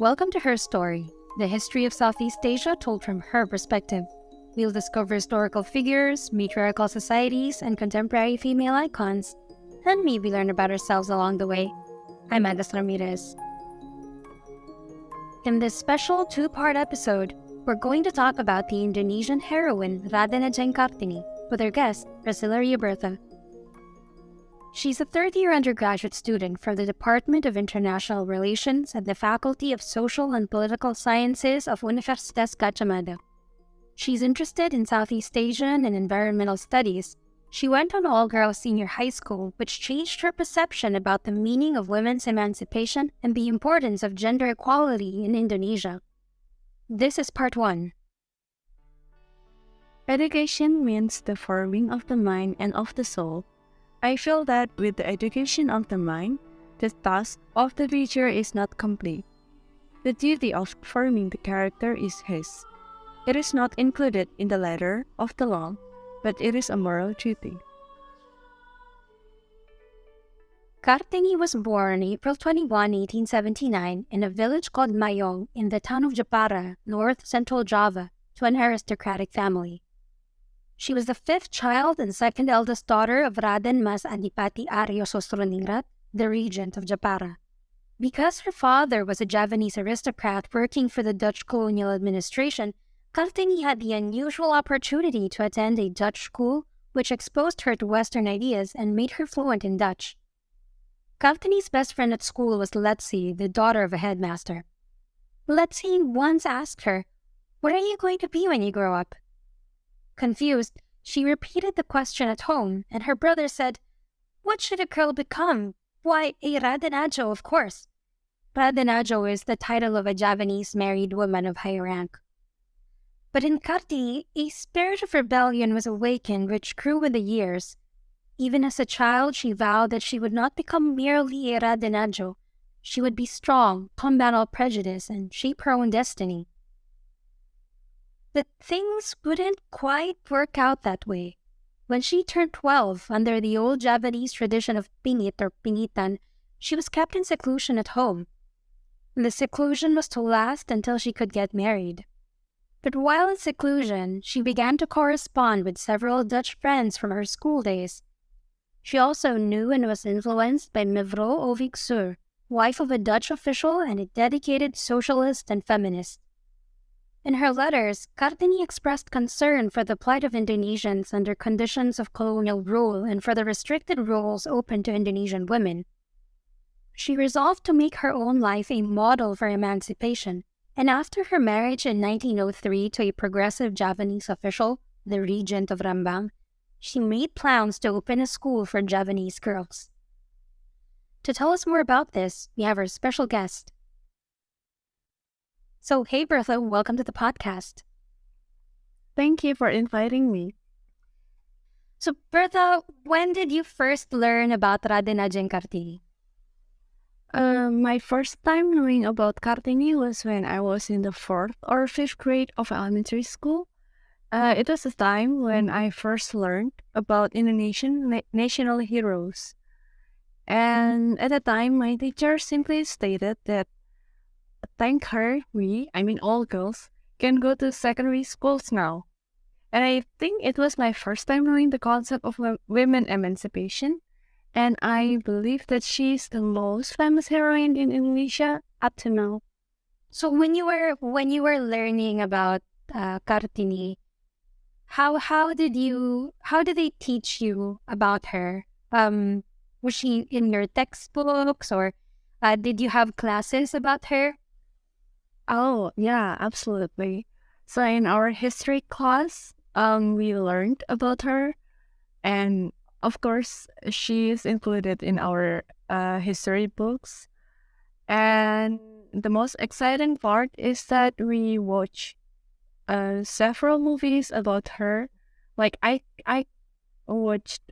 Welcome to Her Story, the history of Southeast Asia told from her perspective. We'll discover historical figures, matriarchal societies, and contemporary female icons, and maybe learn about ourselves along the way. I'm Agnes Ramirez. In this special two-part episode, we're going to talk about the Indonesian heroine Raden Ajeng Kartini with her guest, Priscilla Riabertha. She's a third-year undergraduate student from the Department of International Relations at the Faculty of Social and Political Sciences of Universitas Gadjah Mada. She's interested in Southeast Asian and environmental studies. She went on all-girls senior high school, which changed her perception about the meaning of women's emancipation and the importance of gender equality in Indonesia. This is part 1. Education means the forming of the mind and of the soul. I feel that with the education of the mind, the task of the teacher is not complete. The duty of forming the character is his. It is not included in the letter of the law, but it is a moral duty. Kartini was born April 21, 1879, in a village called Mayong in the town of Jepara, north-central Java, to an aristocratic family. She was the fifth child and second eldest daughter of Raden Mas Adipati Aryo Sosroningrat, the regent of Jepara. Because her father was a Javanese aristocrat working for the Dutch colonial administration, Kartini had the unusual opportunity to attend a Dutch school, which exposed her to Western ideas and made her fluent in Dutch. Kartini's best friend at school was Letzi, the daughter of a headmaster. Letzi once asked her, "What are you going to be when you grow up?" Confused, she repeated the question at home, and her brother said, "What should a girl become? Why, a Raden Ajeng, of course." Raden Ajeng is the title of a Javanese married woman of high rank. But in Kartini, a spirit of rebellion was awakened which grew with the years. Even as a child, she vowed that she would not become merely a Raden Ajeng. She would be strong, combat all prejudice, and shape her own destiny. But things wouldn't quite work out that way. When she turned 12, under the old Javanese tradition of pingit or pingitan, she was kept in seclusion at home. The seclusion was to last until she could get married. But while in seclusion, she began to correspond with several Dutch friends from her school days. She also knew and was influenced by Mevrouw Ovik Sur, wife of a Dutch official and a dedicated socialist and feminist. In her letters, Kartini expressed concern for the plight of Indonesians under conditions of colonial rule and for the restricted roles open to Indonesian women. She resolved to make her own life a model for emancipation, and after her marriage in 1903 to a progressive Javanese official, the regent of Rembang, she made plans to open a school for Javanese girls. To tell us more about this, we have our special guest. So, hey Bertha, welcome to the podcast. Thank you for inviting me. So, Bertha, when did you first learn about Raden Ajeng Kartini? My first time knowing about Kartini was when I was in the 4th or 5th grade of elementary school. It was a time when I first learned about Indonesian national heroes. And at the time, my teacher simply stated that thank her, all girls, can go to secondary schools now. And I think it was my first time knowing the concept of women emancipation. And I believe that she's the most famous heroine in Indonesia up to now. So when you were learning about Kartini, how did they teach you about her? Was she in your textbooks, or did you have classes about her? Oh, yeah, absolutely. So in our history class, we learned about her, and of course, she is included in our history books. And the most exciting part is that we watch several movies about her. Like I watched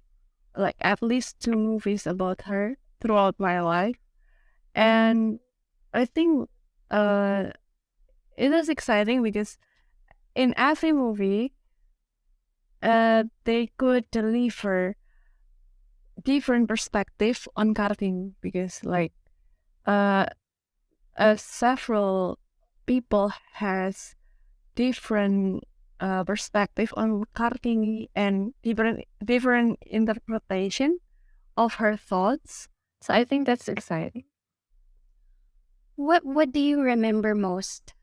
like at least 2 movies about her throughout my life, and I think it was exciting because in every movie, they could deliver different perspective on Kartini because several people has different perspective on Kartini and different interpretation of her thoughts. So I think that's exciting. What do you remember most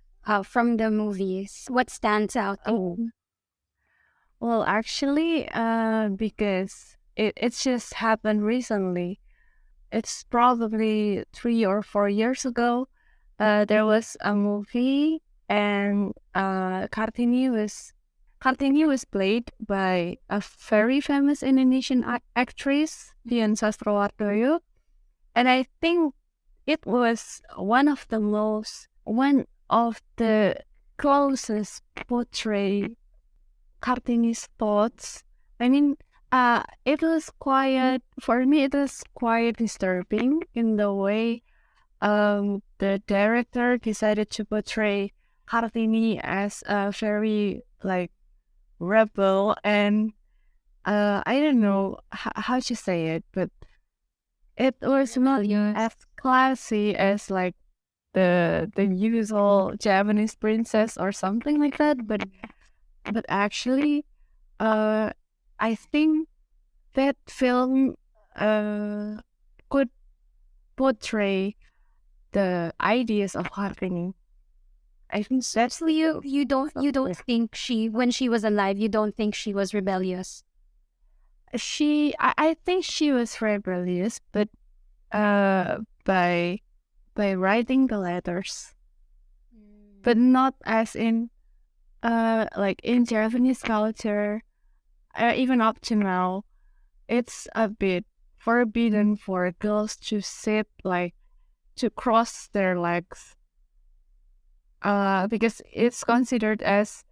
from the movies? What stands out? Oh, well, actually, because it's just happened recently. It's probably 3 or 4 years ago. There was a movie, and Kartini was played by a very famous Indonesian actress, Dian Sastrowardoyo, and I think it was one of the closest portray Kartini's thoughts. I mean, it was quiet for me. It was quite disturbing in the way the director decided to portray Kartini as a very like rebel and I don't know how to say it, but it was not as classy as like the usual Japanese princess or something like that. But actually, I think that film could portray the ideas of Kartini. I think that's So you don't think when she was alive, you don't think she was rebellious? I think she was rebellious, but by writing the letters, but not as in like in Japanese culture, even up to now, it's a bit forbidden for girls to sit like to cross their legs because it's considered as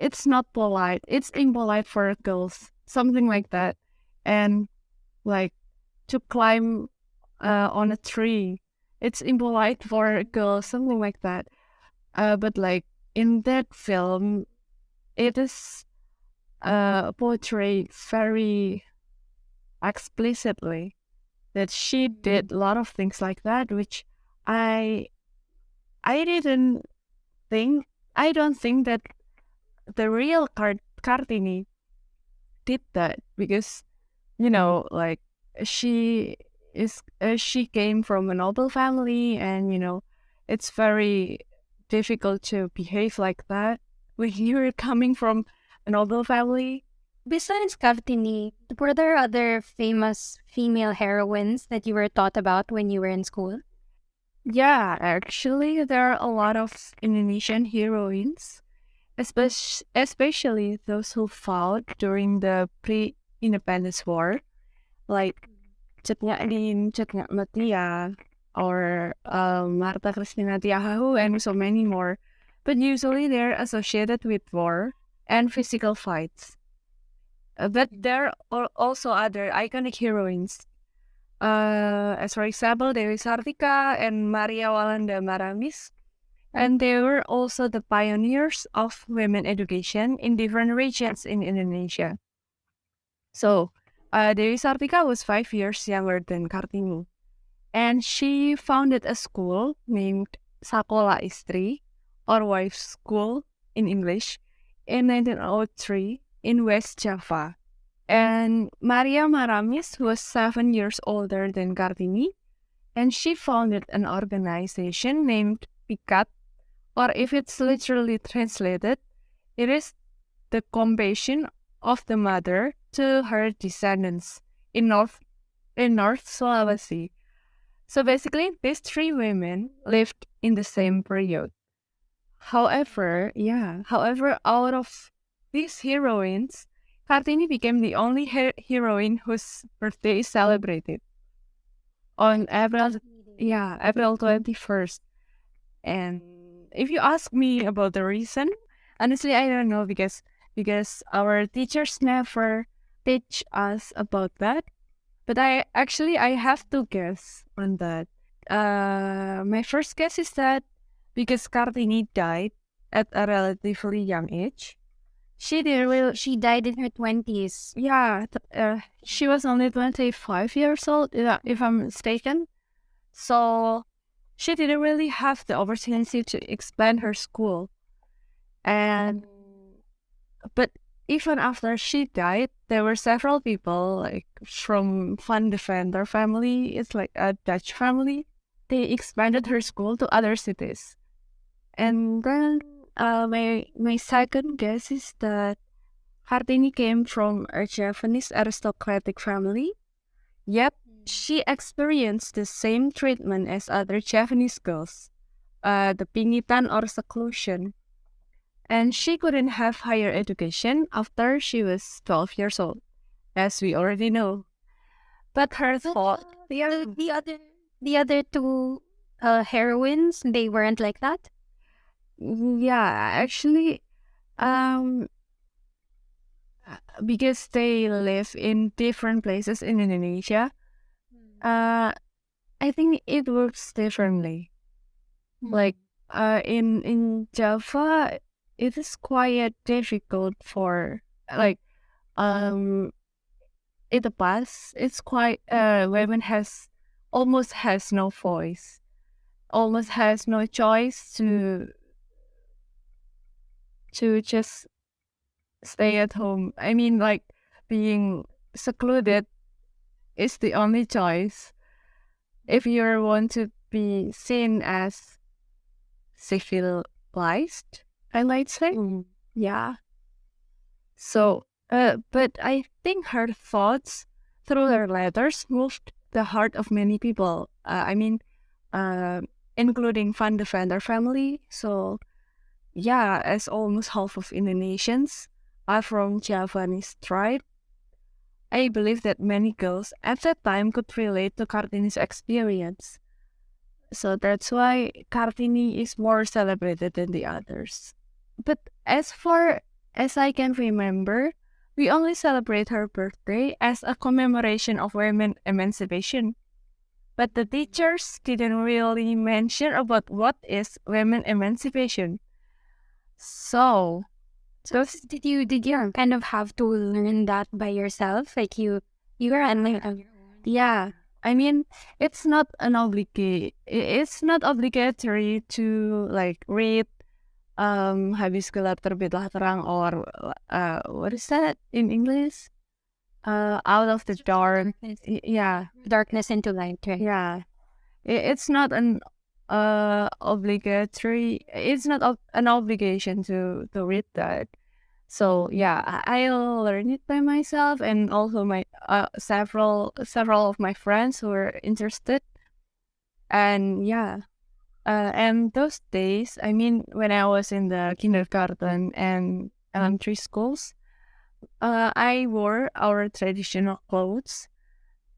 it's not polite, it's impolite for girls, something like that, and like to climb on a tree, it's impolite for girls, something like that. But like in that film, it is portrayed very explicitly that she did a lot of things like that, which I didn't think. I don't think that the real Kartini did that because like she she came from a noble family, and it's very difficult to behave like that when you're coming from a noble family. Besides Kartini, were there other famous female heroines that you were taught about when you were in school? Yeah, actually, there are a lot of Indonesian heroines, especially those who fought during the pre-independence war, like Cetnya Din, Cetnya Matia, or Marta Christina Tiahahu, and so many more. But usually they're associated with war and physical fights. But there are also other iconic heroines. As for example, Dewi Sartika and Maria Walanda Maramis. And they were also the pioneers of women education in different regions in Indonesia. So, Dewi Sartika was 5 years younger than Kartini. And she founded a school named Sakola Istri, or Wife's School in English, in 1903 in West Java. And Maria Maramis was 7 years older than Kartini, and she founded an organization named PIKAT, or if it's literally translated, it is the compassion of the mother to her descendants in North Sulawesi. So basically, these three women lived in the same period. However, out of these heroines, Kartini became the only heroine whose birthday is celebrated on April 21st. And if you ask me about the reason, honestly, I don't know because our teachers never teach us about that. But I have to guess on that. My first guess is that because Kartini died at a relatively young age, She died in her 20s. yeah, she was only 25 years old, if I'm mistaken. So she didn't really have the opportunity to expand her school. And but even after she died, there were several people like from Van Deventer family. It's like a Dutch family. They expanded her school to other cities. And then my second guess is that Kartini came from a Japanese aristocratic family, yet she experienced the same treatment as other Japanese girls, the pingitan or seclusion. And she couldn't have higher education after she was 12 years old, as we already know. But her thought... The other two heroines, they weren't like that? Yeah, actually, because they live in different places in Indonesia, I think it works differently. Like in Java, it is quite difficult for like in the past. It's quite women almost has no voice, almost has no choice to just stay at home. I mean, like being secluded is the only choice if you want to be seen as civilized, I might say. Yeah. So, but I think her thoughts through her letters moved the heart of many people. Including Van Deventer family. So, yeah, as almost half of Indonesians are from Javanese tribe, I believe that many girls at that time could relate to Kartini's experience. So that's why Kartini is more celebrated than the others. But as far as I can remember, we only celebrate her birthday as a commemoration of women emancipation. But the teachers didn't really mention about what is women emancipation. So Did you kind of have to learn that by yourself? Like you were on your own? yeah, I mean, it's not obligatory to like read habis gelap terbitlah terang, or what is that in English? Out of the dark. Yeah, Darkness into light, right? yeah. It's not an obligatory. It's not an obligation to read that. So yeah, I'll learn it by myself, and also my several of my friends who are interested. And yeah, and those days, I mean, when I was in the kindergarten and elementary schools, I wore our traditional clothes.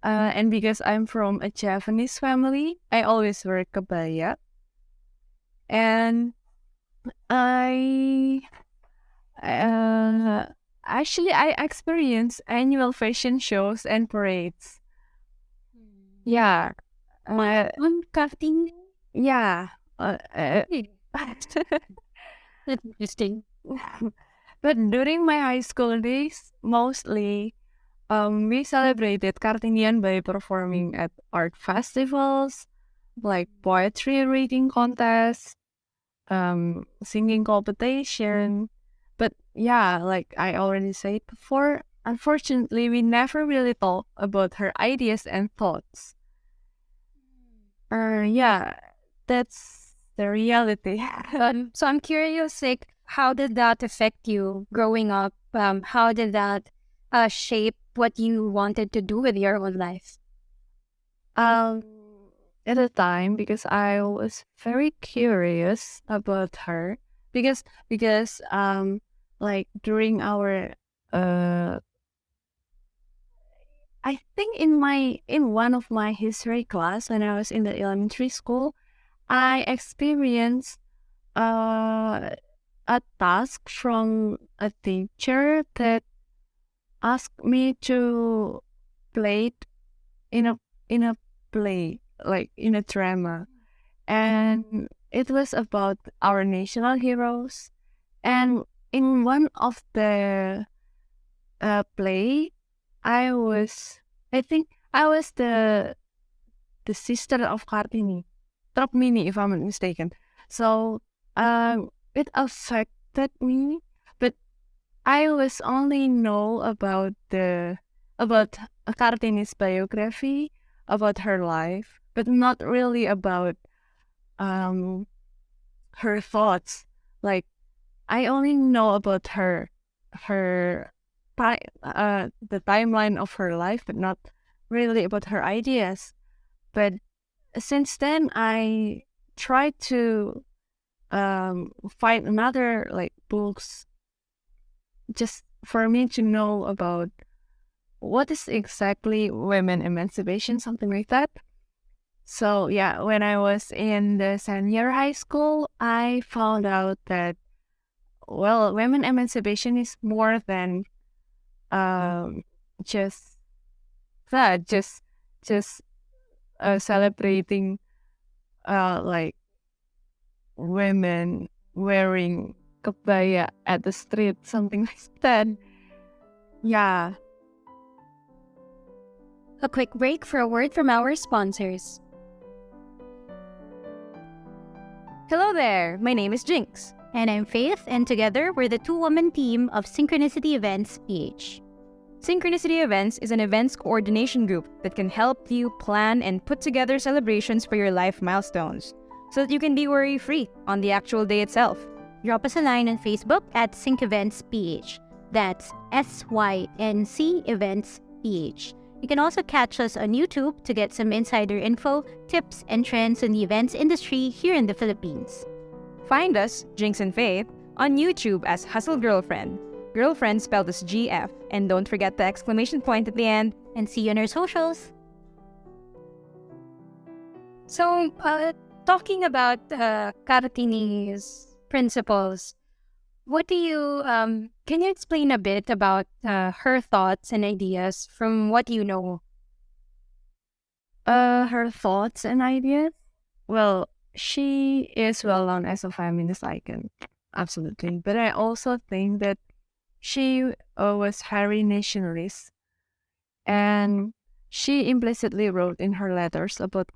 And because I'm from a Japanese family, I always wear kebaya. And actually, I experience annual fashion shows and parades. Yeah. Kartini? Yeah. That's interesting. But during my high school days, mostly, we celebrated Kartinian by performing at art festivals, like poetry reading contests, singing competition. But yeah, like I already said before, unfortunately, we never really talk about her ideas and thoughts. Yeah, that's the reality. So I'm curious, like, how did that affect you growing up? How did that shape what you wanted to do with your own life? At the time, because I was very curious about her, because like during our I think in one of my history class when I was in the elementary school, I experienced a task from a teacher that asked me to play it in a play, like in a drama, and it was about our national heroes. And in one of the play, I think I was the sister of Kartini. top mini, if I'm not mistaken. So it affected me, but I was only know about Kartini's biography, about her life, but not really about um her thoughts. Like, I only know about her the timeline of her life, but not really about her ideas. But since then, I tried to find another like books just for me to know about what is exactly women emancipation, something like that. So yeah, when I was in the senior high school, I found out that, well, women emancipation is more than um just that, just celebrating like women wearing kebaya at the street, something like that. Yeah. A quick break for a word from our sponsors. Hello there, my name is Jinx. And I'm Faith, and together we're the two-woman team of Synchronicity Events PH. Synchronicity Events is an events coordination group that can help you plan and put together celebrations for your life milestones so that you can be worry-free on the actual day itself. Drop us a line on Facebook at Sync Events PH. That's SYNC Events PH. You can also catch us on YouTube to get some insider info, tips, and trends in the events industry here in the Philippines. Find us, Jinx and Faith, on YouTube as Hustle Girlfriend. Girlfriend spelled as GF, and don't forget the exclamation point at the end. And see you on our socials. So, talking about Kartini's principles, what do you, can you explain a bit about her thoughts and ideas from what you know? Her thoughts and ideas? Well, she is well known as a feminist icon, absolutely. But I also think that she was very nationalist, and she implicitly wrote in her letters about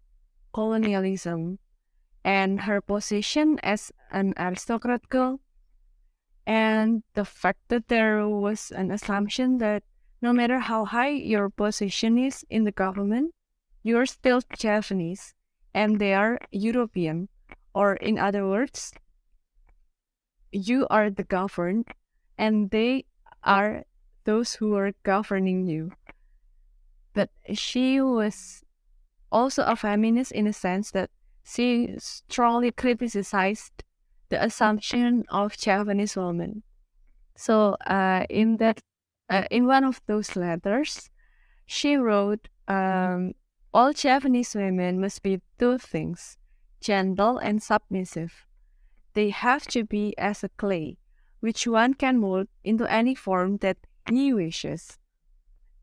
colonialism and her position as an aristocrat girl, and the fact that there was an assumption that no matter how high your position is in the government, you're still Japanese and they are European. Or in other words, you are the governed and they are those who are governing you. But she was also a feminist in a sense that she strongly criticized the assumption of Japanese women. So in one of those letters, she wrote, all Japanese women must be two things, gentle and submissive. They have to be as a clay, which one can mold into any form that he wishes.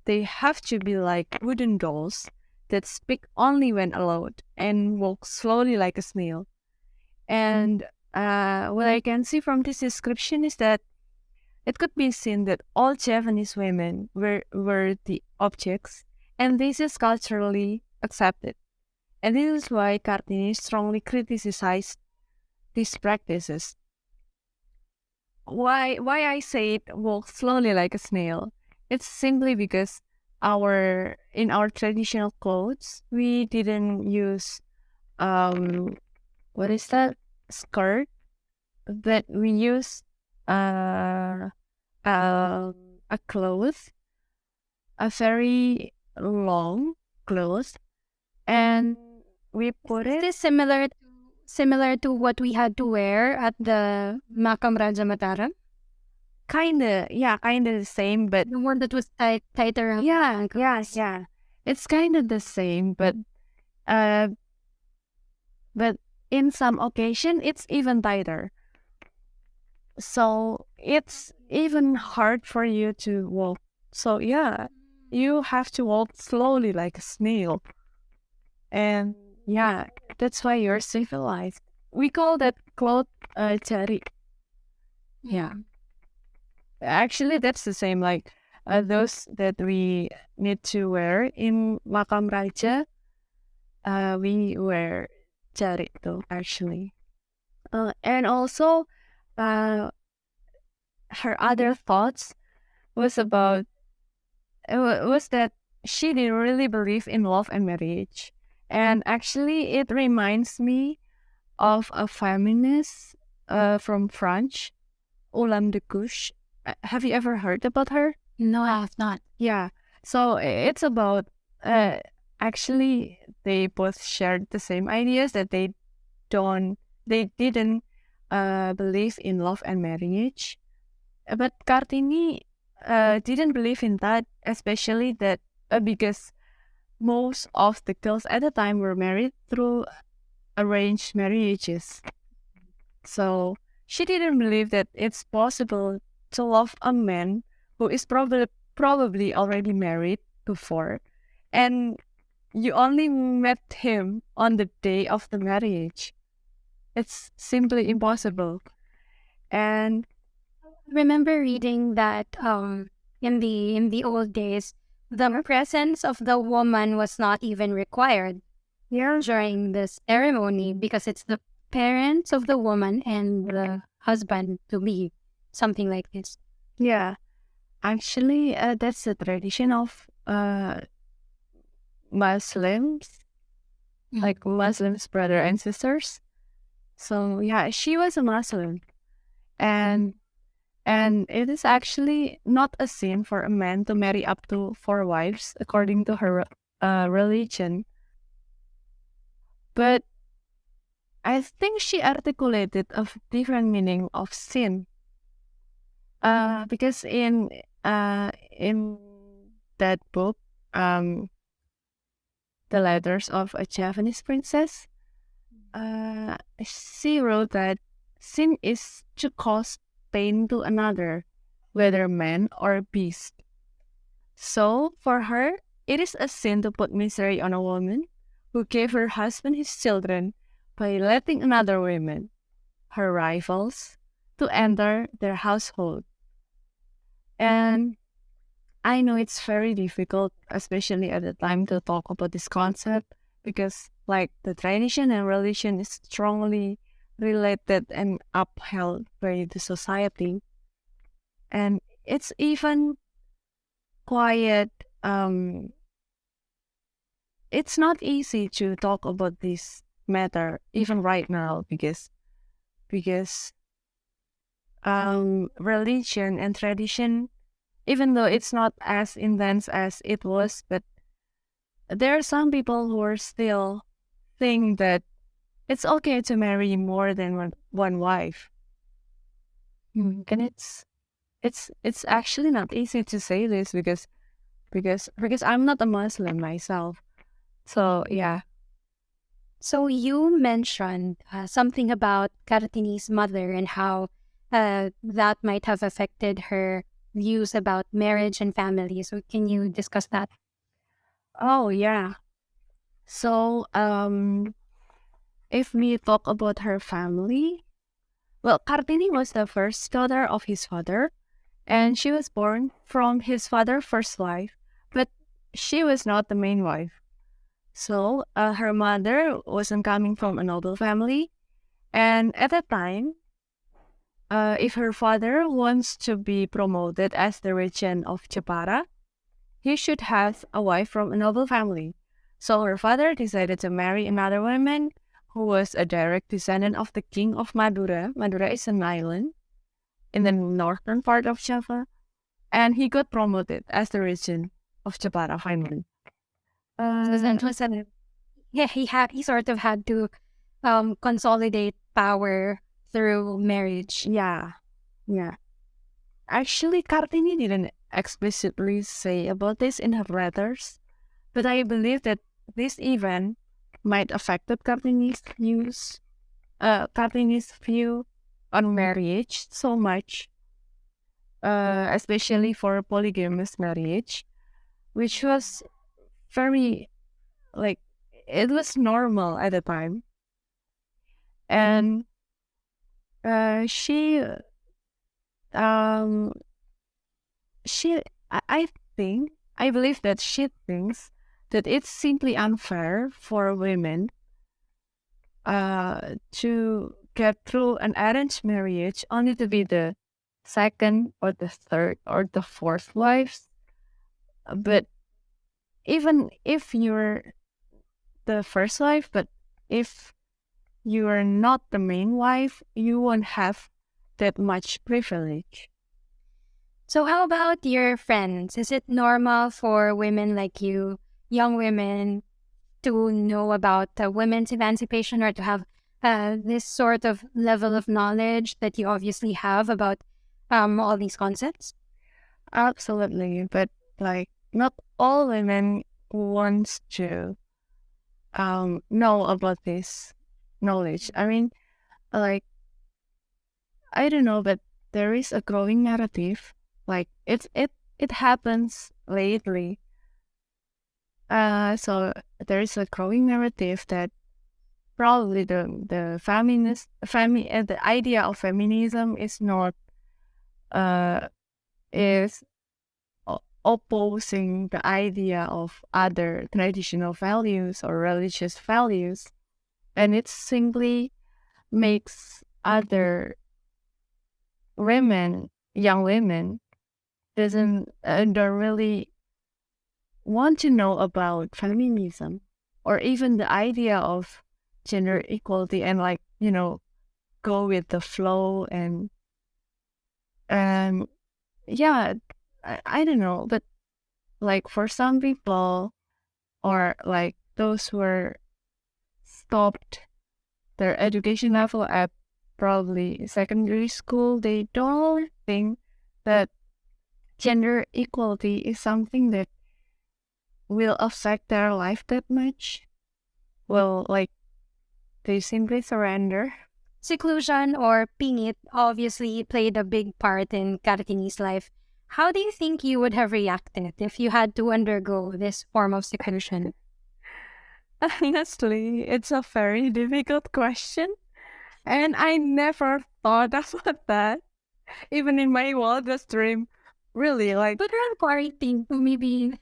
They have to be like wooden dolls that speak only when allowed and walk slowly like a snail. And what I can see from this description is that it could be seen that all Japanese women were the objects, and this is culturally accepted. And this is why Kartini strongly criticized these practices. Why I say it walk slowly like a snail? It's simply because in our traditional clothes, we didn't use what is that, skirt, but we use a cloth, a very long cloth, and we put Is it. this similar to what we had to wear at the Makam Raja Mataram? Kinda the same, but The one that was tighter around the ankles. yeah. It's kind of the same, but in some occasion it's even tighter. So it's even hard for you to walk. So yeah, you have to walk slowly like a snail. And yeah, that's why you're civilized. We call that cloth jari. Yeah. Actually, that's the same, like those that we need to wear in Makam Raja. We wear cari tuh actually. And also, uh, her other thoughts was about was that she didn't really believe in love and marriage. And actually, it reminds me of a feminist from France, Olam de Couche. Have you ever heard about her? No, I have not. Yeah. So it's about actually they both shared the same ideas that they didn't believe in love and marriage. But Kartini didn't believe in that, especially that because most of the girls at the time were married through arranged marriages. So she didn't believe that it's possible to love a man who is probably already married before, and you only met him on the day of the marriage. It's simply impossible. And Remember reading that in the old days, the presence of the woman was not even required during the ceremony because it's the parents of the woman and the husband to leave, something like this. yeah, actually, that's the tradition of Muslims, like Muslims, brother and sisters. So yeah, she was a Muslim, and it is actually not a sin for a man to marry up to 4 wives according to her religion. But I think she articulated a different meaning of sin. Because in that book, The Letters of a Japanese Princess, she wrote that sin is to cause pain to another, whether man or beast. So for her, it is a sin to put misery on a woman who gave her husband his children by letting another woman, her rivals, to enter their household. And I know it's very difficult, especially at the time, to talk about this concept because, like, the tradition and religion is strongly related and upheld by the society. And it's even quite, it's not easy to talk about this matter, even right now, because religion and tradition, even though it's not as intense as it was, but there are some people who are still think that it's okay to marry more than one wife. And it's actually not easy to say this because I'm not a Muslim myself. So yeah. So you mentioned something about Kartini's mother and how that might have affected her views about marriage and family. So can you discuss that? Oh yeah. So if we talk about her family, well, Kartini was the first daughter of his father, and she was born from his father's first wife, but she was not the main wife. So her mother wasn't coming from a noble family, and at that time, if her father wants to be promoted as the regent of Jepara, he should have a wife from a noble family. So her father decided to marry another woman who was a direct descendant of the king of Madura. Madura is an island in the northern part of Java, and he got promoted as the regent of Jepara finally. Yeah, he sort of had to consolidate power through marriage. Yeah. Actually, Kartini didn't explicitly say about this in her letters, but I believe that this event might affect Kartini's view on marriage so much, especially for polygamous marriage, which was very, like, it was normal at the time. And she I think, I believe that she thinks that it's simply unfair for women to get through an arranged marriage only to be the second or the third or the fourth wife. But even if you're the first wife, but if you are not the main wife, you won't have that much privilege. So, how about your friends? Is it normal for women like you, young women, to know about women's emancipation or to have this sort of level of knowledge that you obviously have about all these concepts? Absolutely, but like not all women wants to know about this knowledge. I mean, like I don't know, but there is a growing narrative. Like it happens lately. So there is a growing narrative that probably the the idea of feminism is not is opposing the idea of other traditional values or religious values, and it simply makes other women, young women, don't really want to know about feminism or even the idea of gender equality and like go with the flow and yeah, I don't know, but like for some people or like those who are stopped their education level at probably secondary school, they don't think that gender equality is something that will affect their life that much. Well, like they simply surrender. Seclusion or pingit obviously played a big part in Kartini's life. How do you think you would have reacted if you had to undergo this form of seclusion? Honestly, it's a very difficult question. And I never thought about that. Even in my wildest dream. Really, like But around quarantine, maybe.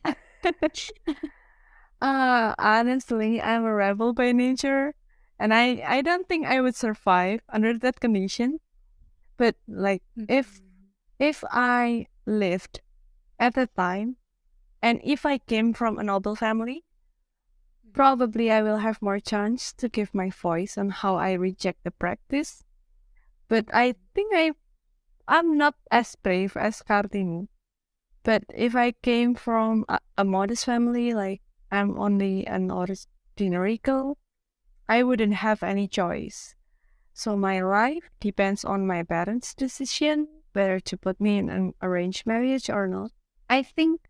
honestly, I'm a rebel by nature. And I don't think I would survive under that condition. But like if I lived at the time and if I came from a noble family, probably I will have more chance to give my voice on how I reject the practice. But I think I'm not as brave as Kartini. But if I came from a modest family, like I'm only an ordinary girl, I wouldn't have any choice. So my life depends on my parents' decision whether to put me in an arranged marriage or not. I think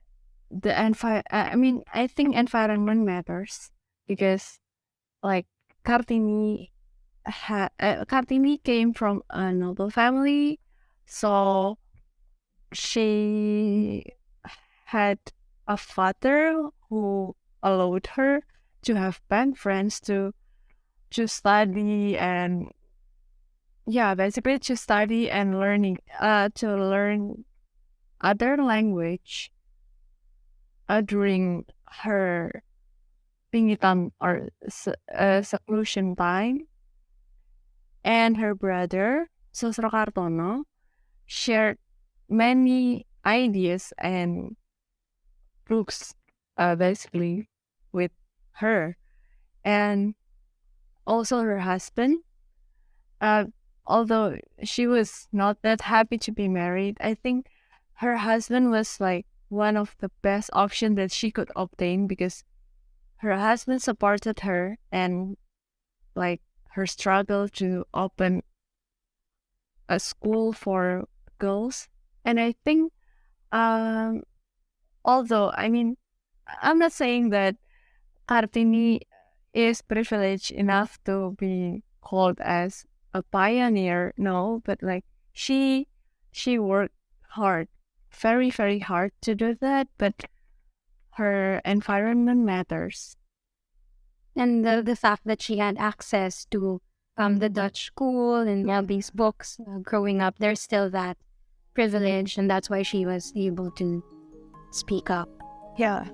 I think environment matters because like Kartini Kartini came from a noble family, so she had a father who allowed her to have pen friends to study and basically to study and to learn other language during her pingitan or seclusion time. And her brother Susro Kartono shared many ideas and books basically with her, and also her husband. Uh, Although she was not that happy to be married, I think her husband was like one of the best options that she could obtain because her husband supported her and like her struggle to open a school for girls. And I think, although I mean, I'm not saying that Kartini is privileged enough to be called as a pioneer. No, but like she worked hard, very very hard to do that. But her environment matters. And the fact that she had access to the Dutch school and all these books growing up, there's still that privilege, and that's why she was able to speak up. Yeah.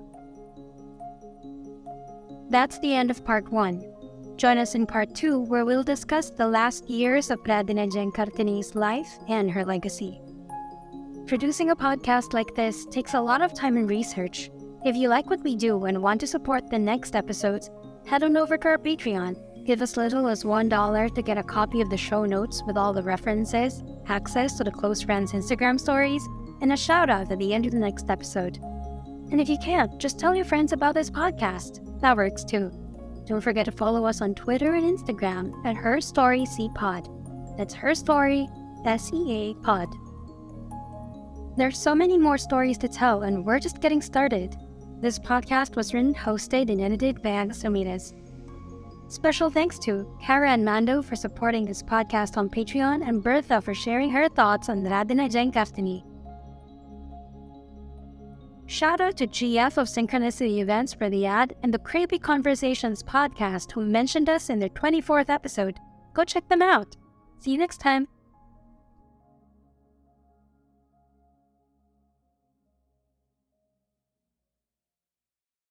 That's the end of part 1. Join us in part 2, where we'll discuss the last years of Raden Ajeng Kartini's life and her legacy. Producing a podcast like this takes a lot of time and research. If you like what we do and want to support the next episodes, head on over to our Patreon. Give as little as $1 to get a copy of the show notes with all the references, access to the close friends Instagram stories, and a shout out at the end of the next episode. And if you can't, just tell your friends about this podcast. That works too. Don't forget to follow us on Twitter and Instagram at HerStoryCPod. That's HerStory, SEA Pod. There's so many more stories to tell, and we're just getting started. This podcast was written, hosted, and edited by Agnes Ramirez. Special thanks to Kara and Mando for supporting this podcast on Patreon, and Bertha for sharing her thoughts on Raden Ajeng Kartini. Shout out to GF of Synchronicity Events for the ad, and the Creepy Conversations podcast who mentioned us in their 24th episode. Go check them out. See you next time.